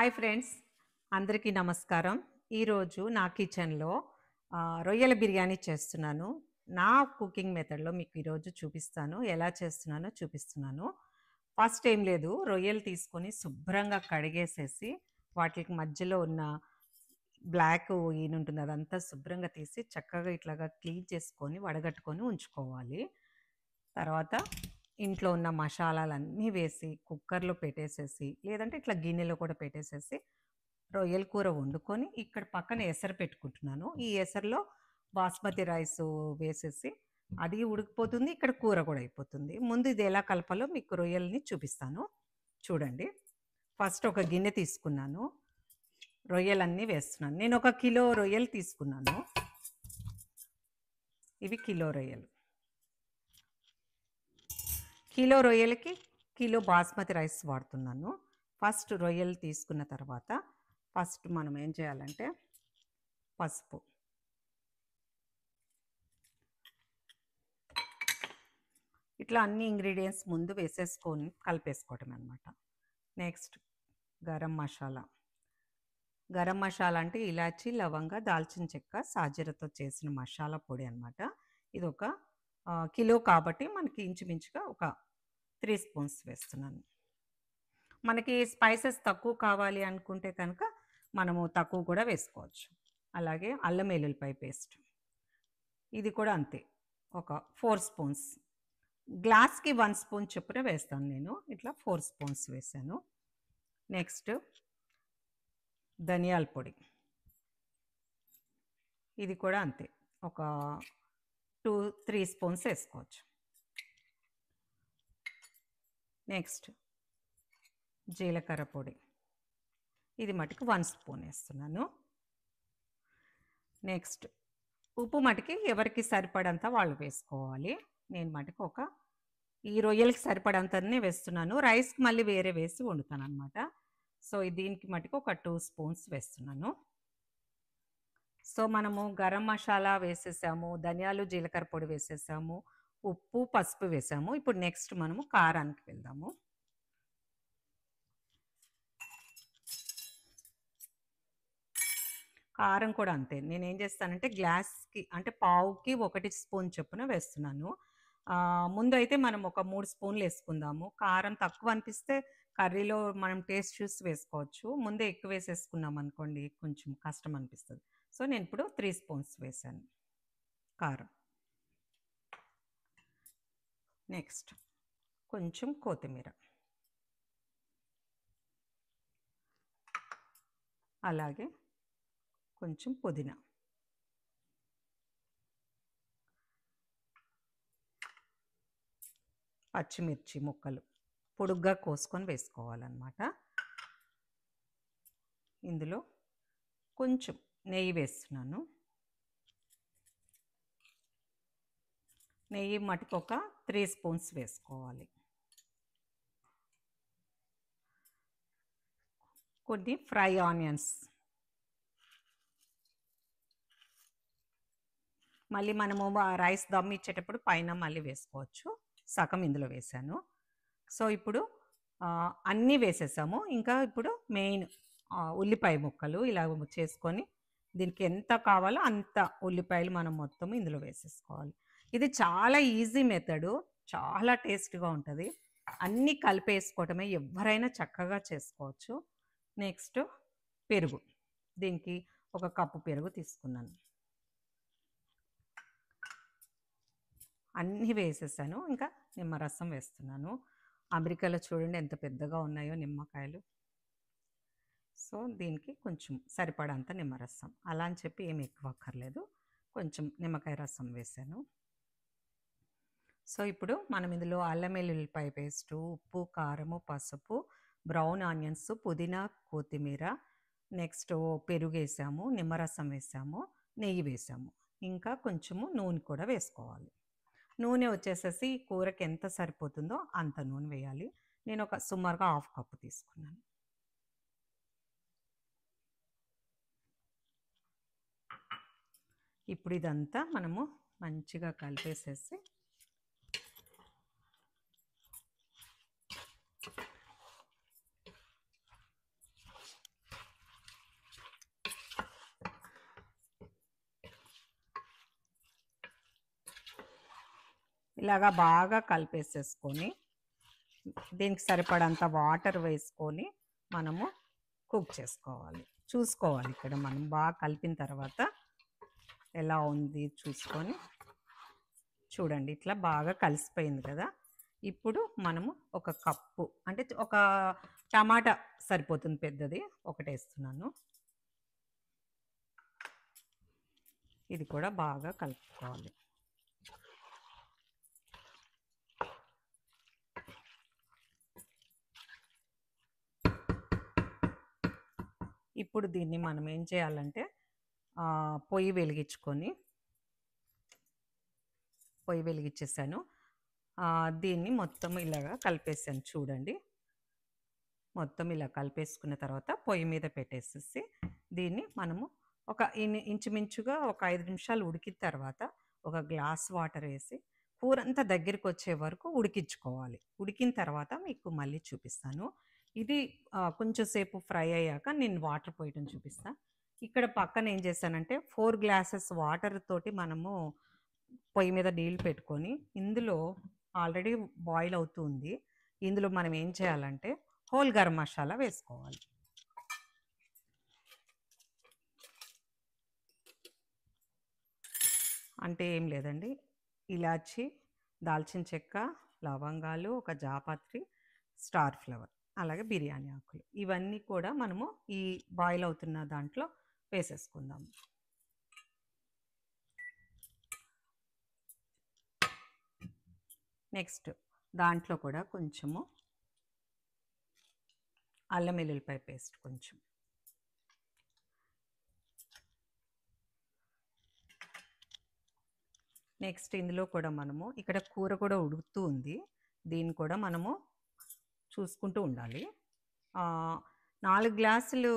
Hi friends, అందరికీ నమస్కారం. ఈరోజు నా కిచెన్‌లో రొయ్యల బిర్యానీ చేస్తున్నాను. నా కుకింగ్ మెథడ్‌లో మీకు ఈరోజు చూపిస్తాను. ఎలా చేస్తున్నానో చూపిస్తున్నాను. ఫస్ట్ ఏం లేదు, రొయ్యలు తీసుకొని శుభ్రంగా కడిగేసేసి, వాటికి మధ్యలో ఉన్న బ్లాక్ ఈనుంటుంది అదంతా శుభ్రంగా తీసి, చక్కగా ఇట్లాగా క్లీన్ చేసుకొని, వడగట్టుకొని ఉంచుకోవాలి. తర్వాత ఇంట్లో ఉన్న మసాలాలన్నీ వేసి కుక్కర్‌లో పెట్టేసేసి, లేదంటే ఇట్లా గిన్నెలో కూడా పెట్టేసేసి, రొయ్యల కూర వండుకొని, ఇక్కడ పక్కన ఎసరు పెట్టుకుంటున్నాను. ఈ ఎసరులో బాస్మతి రైసు వేసేసి, అది ఉడికిపోతుంది. ఇక్కడ కూర కూడా అయిపోతుంది. ముందు ఇది ఎలా కలపాలో మీకు రొయ్యలని చూపిస్తాను. చూడండి. ఫస్ట్ ఒక గిన్నె తీసుకున్నాను. రొయ్యలన్నీ వేస్తున్నాను. నేను ఒక కిలో రొయ్యలు తీసుకున్నాను. ఇవి కిలో రొయ్యలు. కిలో రొయ్యలకి కిలో బాస్మతి రైస్ వాడుతున్నాను. ఫస్ట్ రొయ్యలు తీసుకున్న తర్వాత ఫస్ట్ మనం ఏం చేయాలంటే పసుపు, ఇట్లా అన్ని ఇంగ్రీడియంట్స్ ముందు వేసేసుకొని కలిపేసుకోవటం అనమాట. నెక్స్ట్ గరం మసాలా. గరం మసాలా అంటే ఇలాచి, లవంగ, దాల్చిన చెక్క, సాజీరతో చేసిన మసాలా పొడి అనమాట. ఇది ఒక కిలో కాబట్టి మనకి ఇంచుమించుగా ఒక 3 స్పూన్స్ వేస్తున్నాను. మనకి స్పైసెస్ తక్కువ కావాలి అనుకుంటే కనుక మనము తక్కువ కూడా వేసుకోవచ్చు. అలాగే అల్లం వెల్లుల్లిపాయ పేస్ట్, ఇది కూడా అంతే, ఒక 4 స్పూన్స్. గ్లాస్కి 1 స్పూన్ చొప్పున వేస్తాను నేను. ఇట్లా 4 స్పూన్స్ వేసాను. నెక్స్ట్ ధనియాల పొడి, ఇది కూడా అంతే, ఒక 2-3 స్పూన్స్ వేసుకోవచ్చు. నెక్స్ట్ జీలకర్ర పొడి, ఇది మటుకు 1 స్పూన్ వేస్తున్నాను. నెక్స్ట్ ఉప్పు మటుకి ఎవరికి సరిపడంత వాళ్ళు వేసుకోవాలి. నేను మటుకు ఈ రొయ్యలకి సరిపడంతనే వేస్తున్నాను. రైస్కి మళ్ళీ వేరే వేసి వండుతాను అనమాట. సో దీనికి మటుకు ఒక 2 స్పూన్స్ వేస్తున్నాను. సో మనము గరం మసాలా వేసేసాము, ధనియాలు జీలకర్ర పొడి వేసేసాము, ఉప్పు పసుపు వేసాము. ఇప్పుడు నెక్స్ట్ మనము కారానికి వెళ్దాము. కారం కూడా అంతే. నేనేం చేస్తానంటే గ్లాస్‌కి అంటే పావుకి 1 స్పూన్ చొప్పున వేస్తున్నాను. ముందైతే మనం ఒక 3 స్పూన్లు వేసుకుందాము. కారం తక్కువ అనిపిస్తే కర్రీలో మనం టేస్ట్ చూసి వేసుకోవచ్చు. ముందే ఎక్కువ వేసేసుకున్నాం అనుకోండి కొంచెం కష్టం అనిపిస్తది. సో నేను ఇప్పుడు 3 స్పూన్స్ వేశాను కారం. నెక్స్ట్ కొంచెం కొత్తిమీర, అలాగే కొంచెం పుదీనా, పచ్చిమిర్చి ముక్కలు పొడుగ్గా కోసుకొని వేసుకోవాలన్నమాట. ఇందులో కొంచెం నెయ్యి వేస్తున్నాను. నెయ్యి మటుకు ఒక 3 స్పూన్స్ వేసుకోవాలి. కొన్ని ఫ్రై ఆనియన్స్, మళ్ళీ మనము రైస్ దమ్ ఇచ్చేటప్పుడు పైన మళ్ళీ వేసుకోవచ్చు. సగం ఇందులో వేసాను. సో ఇప్పుడు అన్నీ వేసేసాము. ఇంకా ఇప్పుడు మెయిన్ ఉల్లిపాయ ముక్కలు ఇలా చేసుకొని దీనికి ఎంత కావాలో అంత ఉల్లిపాయలు మనం మొత్తం ఇందులో వేసేసుకోవాలి. ఇది చాలా ఈజీ మెథడు, చాలా టేస్ట్‌గా ఉంటది. అన్నీ కలిపేసుకోవటమే, ఎవ్వరైనా చక్కగా చేసుకోవచ్చు. నెక్స్ట్ పెరుగు. దీనికి ఒక కప్పు పెరుగు తీసుకున్నాను. అన్నీ వేసేసాను. ఇంకా నిమ్మరసం వేస్తున్నాను. అమెరికాలో చూడండి ఎంత పెద్దగా ఉన్నాయో నిమ్మకాయలు. సో దీనికి కొంచెం సరిపడంత నిమ్మరసం. అలా అని చెప్పి ఏమి ఎక్కువ అక్కర్లేదు. కొంచెం నిమ్మకాయ రసం వేసాను. సో ఇప్పుడు మనం ఇందులో అల్లం వెల్లుల్లిపాయ పేస్టు, ఉప్పు, కారము, పసుపు, బ్రౌన్ ఆనియన్స్, పుదీనా, కొత్తిమీర, నెక్స్ట్ పెరుగేసాము, నిమ్మరసం వేసాము, నెయ్యి వేసాము. ఇంకా కొంచెము నూనె కూడా వేసుకోవాలి. నూనె వచ్చేసేసి కూరకి ఎంత సరిపోతుందో అంత నూనె వేయాలి. నేను ఒక సుమారుగా 1/2 కప్పు తీసుకున్నాను. ఇప్పుడు ఇదంతా మనము మంచిగా కలిపేసేసి ఇలాగా బాగా కలిపేసేసుకొని దీనికి సరిపడంత వాటర్ వేసుకొని మనము కుక్ చేసుకోవాలి. చూసుకోవాలి ఇక్కడ మనం బాగా కలిపిన తర్వాత ఎలా ఉంది చూసుకొని చూడండి ఇట్లా బాగా కలిసిపోయింది కదా. ఇప్పుడు మనము ఒక కప్పు అంటే ఒక టమాటా సరిపోతుంది పెద్దది ఒకటి వేస్తున్నాను. ఇది కూడా బాగా కలుపుకోవాలి. ఇప్పుడు దీన్ని మనం ఏం చేయాలంటే పొయ్యి వెలిగించేసాను. దీన్ని మొత్తం ఇలాగా కలిపేసాను చూడండి. మొత్తం ఇలా కలిపేసుకున్న తర్వాత పొయ్యి మీద పెట్టేసేసి దీన్ని మనము ఒక ఇంచుమించుగా ఒక 5 నిమిషాలు ఉడికిన తర్వాత ఒక గ్లాస్ వాటర్ వేసి కూర అంతా దగ్గరికి వచ్చే వరకు ఉడికించుకోవాలి. ఉడికిన తర్వాత మీకు మళ్ళీ చూపిస్తాను. ఇది కొంచెం సేపు ఫ్రై అయ్యాక నేను వాటర్ పోయటం చూపిస్తా. ఇక్కడ పక్కన ఏం చేశానంటే 4 గ్లాసెస్ వాటర్ తోటి మనము పొయ్యి మీద నీళ్ళు పెట్టుకొని ఇందులో ఆల్రెడీ బాయిల్ అవుతుంది. ఇందులో మనం ఏం చేయాలంటే హోల్ గరం మసాలా వేసుకోవాలి. అంటే ఏం లేదండి, ఇలాచి, దాల్చిన చెక్క, లవంగాలు, ఒక జాపత్రి, స్టార్ ఫ్లవర్, అలాగే బిర్యానీ ఆకులు ఇవన్నీ కూడా మనము ఈ బాయిల్ అవుతున్న దాంట్లో వేసేసుకుందాం. నెక్స్ట్ దాంట్లో కూడా కొంచెము అల్లం వెల్లుల్లిపాయ పేస్ట్ కొంచెం, నెక్స్ట్ ఇందులో కూడా మనము ఇక్కడ కూర కూడా ఉడుకుతూ ఉంది. దీన్ని కూడా మనము చూసుకుంటూ ఉండాలి. 4 గ్లాసులు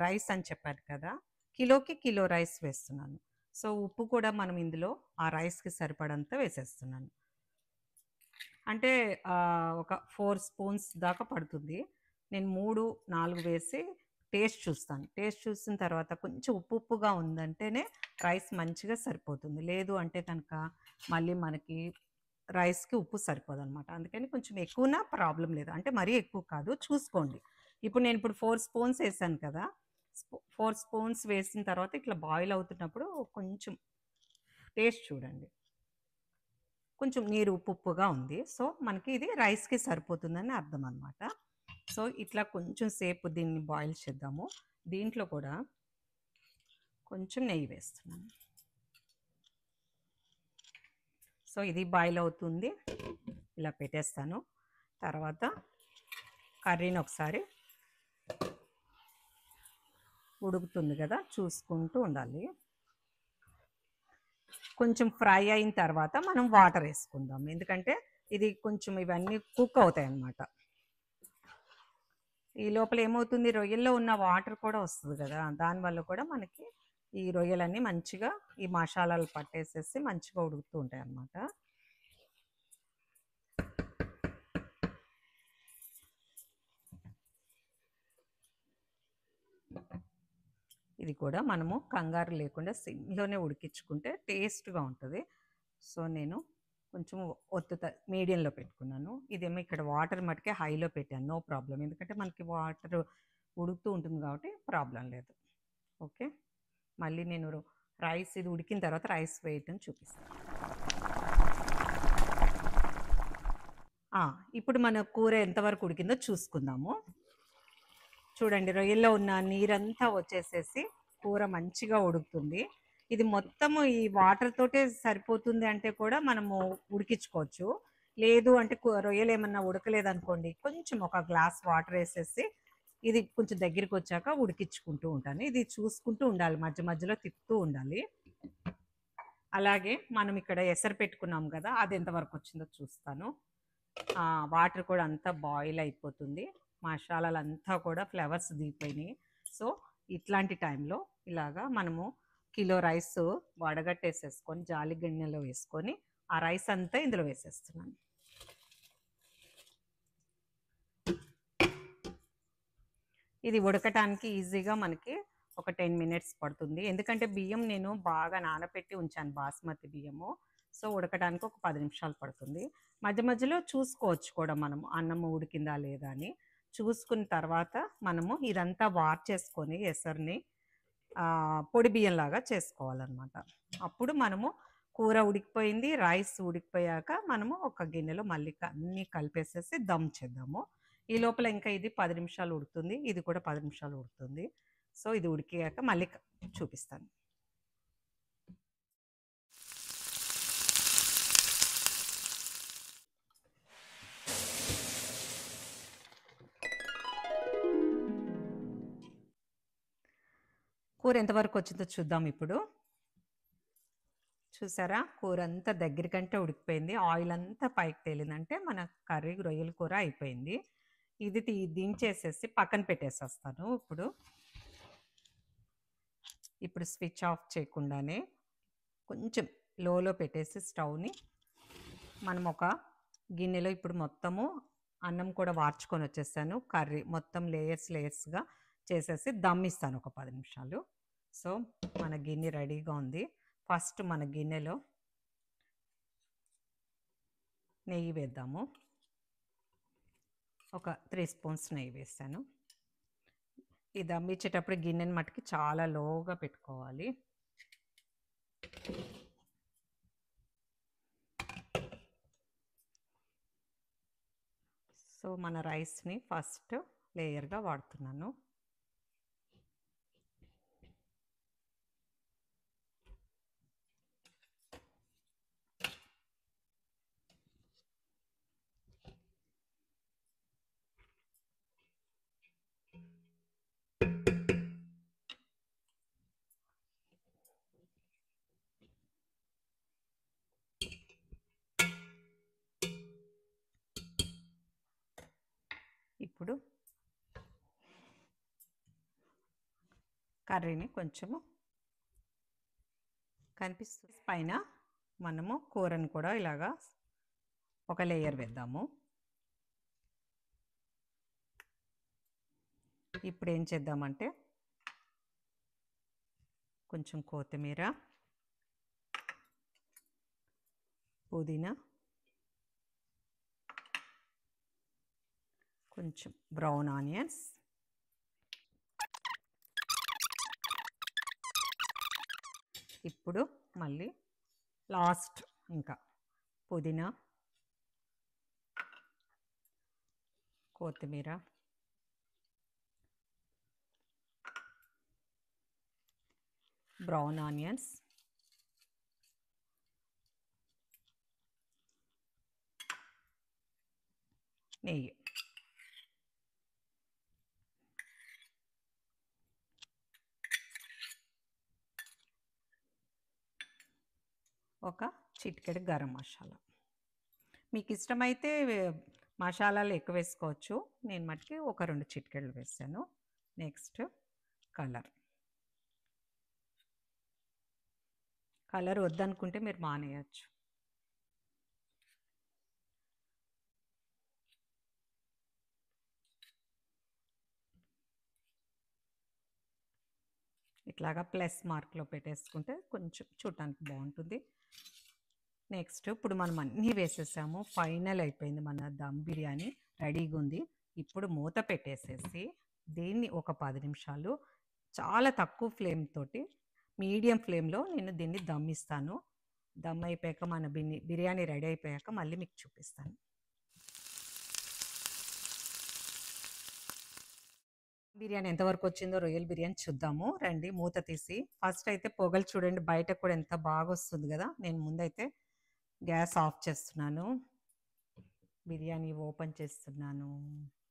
రైస్ అని చెప్పాను కదా, కిలోకి కిలో రైస్ వేస్తున్నాను. సో ఉప్పు కూడా మనం ఇందులో ఆ రైస్కి సరిపడంత వేసేస్తున్నాను. అంటే ఒక 4 స్పూన్స్ దాకా పడుతుంది. నేను 3, 4 వేసి టేస్ట్ చూస్తాను. టేస్ట్ చూసిన తర్వాత కొంచెం ఉప్పుగా ఉందంటేనే రైస్ మంచిగా సరిపోతుంది. లేదు అంటే కనుక మళ్ళీ మనకి రైస్కి ఉప్పు సరిపోదనమాట. అందుకని కొంచెం ఎక్కువనా ప్రాబ్లం లేదు, అంటే మరీ ఎక్కువ కాదు, చూసుకోండి. ఇప్పుడు నేను 4 స్పూన్స్ వేసాను కదా, 4 స్పూన్స్ వేసిన తర్వాత ఇట్లా బాయిల్ అవుతున్నప్పుడు కొంచెం టేస్ట్ చూడండి, కొంచెం నీరు ఉప్పుగా ఉంది. సో మనకి ఇది రైస్కి సరిపోతుందని అర్థం అనమాట. సో ఇట్లా కొంచెం సేపు దీన్ని బాయిల్ చేద్దాము. దీంట్లో కూడా కొంచెం నెయ్యి వేస్తున్నాను. సో ఇది బాయిల్ అవుతుంది, ఇలా పెట్టేస్తాను. తర్వాత కర్రీని ఒకసారి ఉడుకుతుంది కదా చూసుకుంటూ ఉండాలి. కొంచెం ఫ్రై అయిన తర్వాత మనం వాటర్ వేసుకుందాం, ఎందుకంటే ఇది కొంచెం ఇవన్నీ కుక్ అవుతాయి అన్నమాట. ఈ లోపల ఏమవుతుంది, రొయ్యల్లో ఉన్న వాటర్ కూడా వస్తుంది కదా, దానివల్ల కూడా మనకి ఈ రొయ్యలన్నీ మంచిగా ఈ మసాలాలు పట్టేసేసి మంచిగా ఉడుకుతూ ఉంటాయి అన్నమాట. ఇది కూడా మనము కంగారు లేకుండా సిమ్లోనే ఉడికించుకుంటే టేస్ట్గా ఉంటుంది. సో నేను కొంచెం మీడియంలో పెట్టుకున్నాను. ఇదేమో ఇక్కడ వాటర్ మటుకే హైలో పెట్టాను, నో ప్రాబ్లం, ఎందుకంటే మనకి వాటర్ ఉడుకుతూ ఉంటుంది కాబట్టి ప్రాబ్లం లేదు. ఓకే, మళ్ళీ నేను రైస్ ఇది ఉడికిన తర్వాత రైస్ వేయటం చూపిస్తాను. ఇప్పుడు మన కూర ఎంతవరకు ఉడికిందో చూసుకుందాము. చూడండి, రొయ్యల్లో ఉన్న నీరంతా వచ్చేసేసి కూర మంచిగా ఉడుకుతుంది. ఇది మొత్తము ఈ వాటర్ తోటే సరిపోతుంది అంటే కూడా మనము ఉడికించుకోవచ్చు. లేదు అంటే రొయ్యలు ఏమన్నా ఉడకలేదనుకోండి, కొంచెం ఒక గ్లాస్ వాటర్ వేసేసి ఇది కొంచెం దగ్గరికి వచ్చాక ఉడికించుకుంటూ ఉంటాను. ఇది చూసుకుంటూ ఉండాలి, మధ్య మధ్యలో తిప్పుతూ ఉండాలి. అలాగే మనం ఇక్కడ ఎసరు పెట్టుకున్నాం కదా, అది ఎంతవరకు వచ్చిందో చూస్తాను. వాటర్ కూడా అంతా బాయిల్ అయిపోతుంది, మసాలాలు అంతా కూడా ఫ్లేవర్స్ దిగిపోయినాయి. సో ఇట్లాంటి టైంలో ఇలాగా మనము కిలో రైస్ వడగట్టేసేసుకొని జాలి గిన్నెలో వేసుకొని ఆ రైస్ అంతా ఇందులో వేసేస్తున్నాను. ఇది ఉడకటానికి ఈజీగా మనకి ఒక 10 మినిట్స్ పడుతుంది, ఎందుకంటే బియ్యం నేను బాగా నానబెట్టి ఉంచాను, బాస్మతి బియ్యము. సో ఉడకడానికి ఒక 10 నిమిషాలు పడుతుంది. మధ్య మధ్యలో చూసుకోవచ్చు కూడా మనము అన్నం ఉడికిందా లేదా అని. చూసుకున్న తర్వాత మనము ఇదంతా వార్చేసుకొని ఎసరుని పొడి బియ్యంలాగా చేసుకోవాలన్నమాట. అప్పుడు మనము కూర ఉడికిపోయింది, రైస్ ఉడికిపోయాక మనము ఒక గిన్నెలో మళ్ళీ అన్నీ కలిపేసేసి దమ్ చేద్దాము. ఈ లోపల ఇంకా ఇది 10 నిమిషాలు ఉడుకుతుంది. ఇది కూడా 10 నిమిషాలు ఉడుకుతుంది. సో ఇది ఉడికాక మళ్ళీ చూపిస్తాను. కూర ఎంతవరకు వచ్చిందో చూద్దాం ఇప్పుడు. చూసారా, కూర అంతా దగ్గరికంటే ఉడికిపోయింది. ఆయిల్ అంతా పైకి తేలిందంటే మన కర్రీ రొయ్యల కూర అయిపోయింది. ఇది దించేసేసి పక్కన పెట్టేసేస్తాను. ఇప్పుడు స్విచ్ ఆఫ్ చేయకుండానే కొంచెం లోలో పెట్టేసి స్టవ్ని మనం ఒక గిన్నెలో ఇప్పుడు మొత్తము అన్నం కూడా వార్చుకొని వచ్చేసాను. కర్రీ మొత్తం లేయర్స్గా చేసేసి దమ్ ఇస్తాను ఒక 10 నిమిషాలు. సో మన గిన్నె రెడీగా ఉంది. ఫస్ట్ మన గిన్నెలో నెయ్యి వేద్దాము. ఒక 3 స్పూన్స్ నెయ్యి వేసాను. ఈ దమ్ ఇచ్చేటప్పుడు గిన్నెని మట్టుకి చాలా లోగా పెట్టుకోవాలి. సో మన రైస్ని ఫస్ట్ లేయర్గా వాడుతున్నాను. ఇప్పుడు కర్రీని కొంచెము కనిపిస్తుంది పైన మనము కూరను కూడా ఇలాగా ఒక లేయర్ వేద్దాము. ఇప్పుడు ఏం చేద్దామంటే కొంచెం కొత్తిమీర, పుదీనా, కొంచెం బ్రౌన్ ఆనియన్స్, ఇప్పుడు మళ్ళీ లాస్ట్ ఇంకా పుదీనా, కొత్తిమీర, బ్రౌన్ ఆనియన్స్, నెయ్యి. ఒక చిటికెడు గరం మసాలా. మీకు ఇష్టమైతే మసాలాలు ఎక్కువ వేసుకోవచ్చు. నేను మటుకి ఒక 2 చిటికెళ్ళు వేసాను. నెక్స్ట్ కలర్ వద్దనుకుంటే మీరు మానేయచ్చు. ఇట్లాగా ప్లస్ మార్క్లో పెట్టేసుకుంటే కొంచెం చూడటానికి బాగుంటుంది. నెక్స్ట్ ఇప్పుడు మనం అన్నీ వేసేసాము. ఫైనల్ అయిపోయింది మన దమ్ బిర్యానీ రెడీగా ఉంది. ఇప్పుడు మూత పెట్టేసేసి దీన్ని ఒక 10 నిమిషాలు చాలా తక్కువ ఫ్లేమ్ తోటి మీడియం ఫ్లేమ్లో నేను దీన్ని దమ్ ఇస్తాను. దమ్ అయిపోయాక మన బిర్యానీ రెడీ అయిపోయాక మళ్ళీ మీకు చూపిస్తాను. బిర్యానీ ఎంతవరకు వచ్చిందో రొయ్యల బిర్యానీ చూద్దాము రండి. మూత తీసి ఫస్ట్ అయితే పొగలు చూడండి, బయట కూడా ఎంత బాగా వస్తుంది కదా. నేను ముందైతే గ్యాస్ ఆఫ్ చేస్తున్నాను. బిర్యానీ ఓపెన్ చేస్తున్నాను.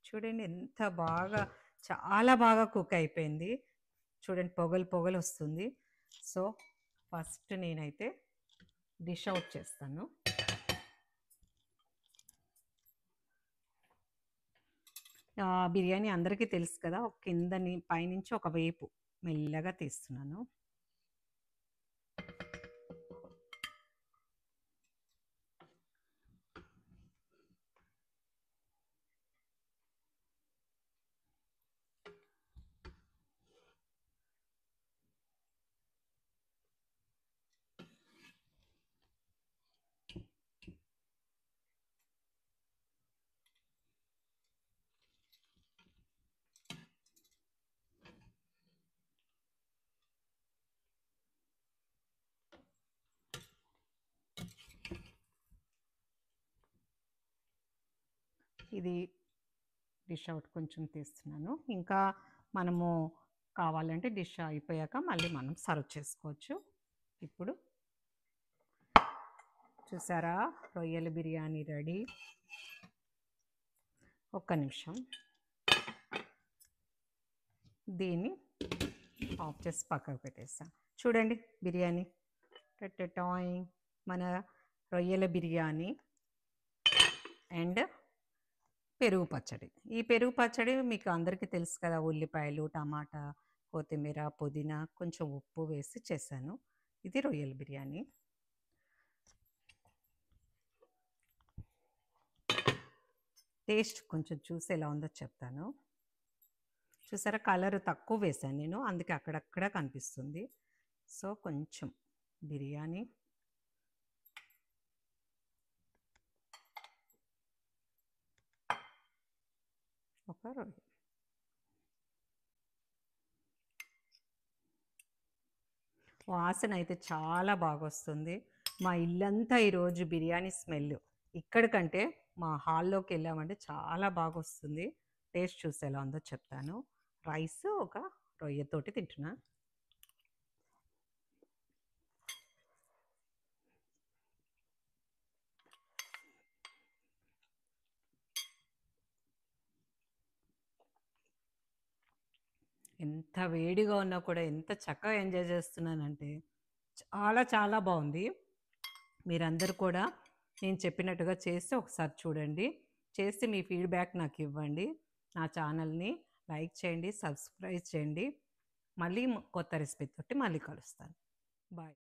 చూడండి ఎంత బాగా, చాలా బాగా కుక్ అయిపోయింది. చూడండి పొగలు వస్తుంది. సో ఫస్ట్ నేనైతే డిష్ అవుట్ చేస్తాను. బిర్యానీ అందరికీ తెలుసు కదా, కిందని పైనుంచి ఒక వేపు మెల్లగా తీస్తున్నాను. ఇది డిష్ అవుట్ కొంచెం తీస్తున్నాను. ఇంకా మనము కావాలంటే డిష్ అయిపోయాక మళ్ళీ మనం సర్వ్ చేసుకోవచ్చు. ఇప్పుడు చూసారా, రొయ్యల బిర్యానీ రెడీ. ఒక్క నిమిషం దీన్ని ఆఫ్ చేసి పక్కకు పెట్టేస్తాను. చూడండి బిర్యానీ టటాయ్, మన రొయ్యల బిర్యానీ అండ్ పెరుగు పచ్చడి. ఈ పెరుగు పచ్చడి మీకు అందరికీ తెలుసు కదా, ఉల్లిపాయలు, టమాటా, కొత్తిమీర, పుదీనా, కొంచెం ఉప్పు వేసి చేశాను. ఇది రొయ్యల బిర్యానీ. టేస్ట్ కొంచెం చూసి ఎలా ఉందో చెప్తాను. చూసారా, కలర్ తక్కువ వేశాను నేను, అందుకే అక్కడక్కడ కనిపిస్తుంది. సో కొంచెం బిర్యానీ, ఒక రొయ్య. వాసన అయితే చాలా బాగా వస్తుంది. మా ఇల్లంతా ఈరోజు బిర్యానీ స్మెల్. ఇక్కడికంటే మా హాల్లోకి వెళ్ళామంటే చాలా బాగా వస్తుంది. టేస్ట్ చూసి ఎలా ఉందో చెప్తాను. రైస్ ఒక రొయ్యతోటి తింటున్నా. ఎంత వేడిగా ఉన్నా కూడా ఎంత చక్కగా ఎంజాయ్ చేస్తున్నానంటే చాలా చాలా బాగుంది. మీరందరూ కూడా నేను చెప్పినట్టుగా చేసి ఒకసారి చూడండి. చేసి మీ ఫీడ్‌బ్యాక్ నాకు ఇవ్వండి. నా ఛానల్‌ని లైక్ చేయండి, సబ్స్క్రైబ్ చేయండి. మళ్ళీ కొత్త రెసిపీ తోటి మళ్ళీ కలుస్తాను. బాయ్.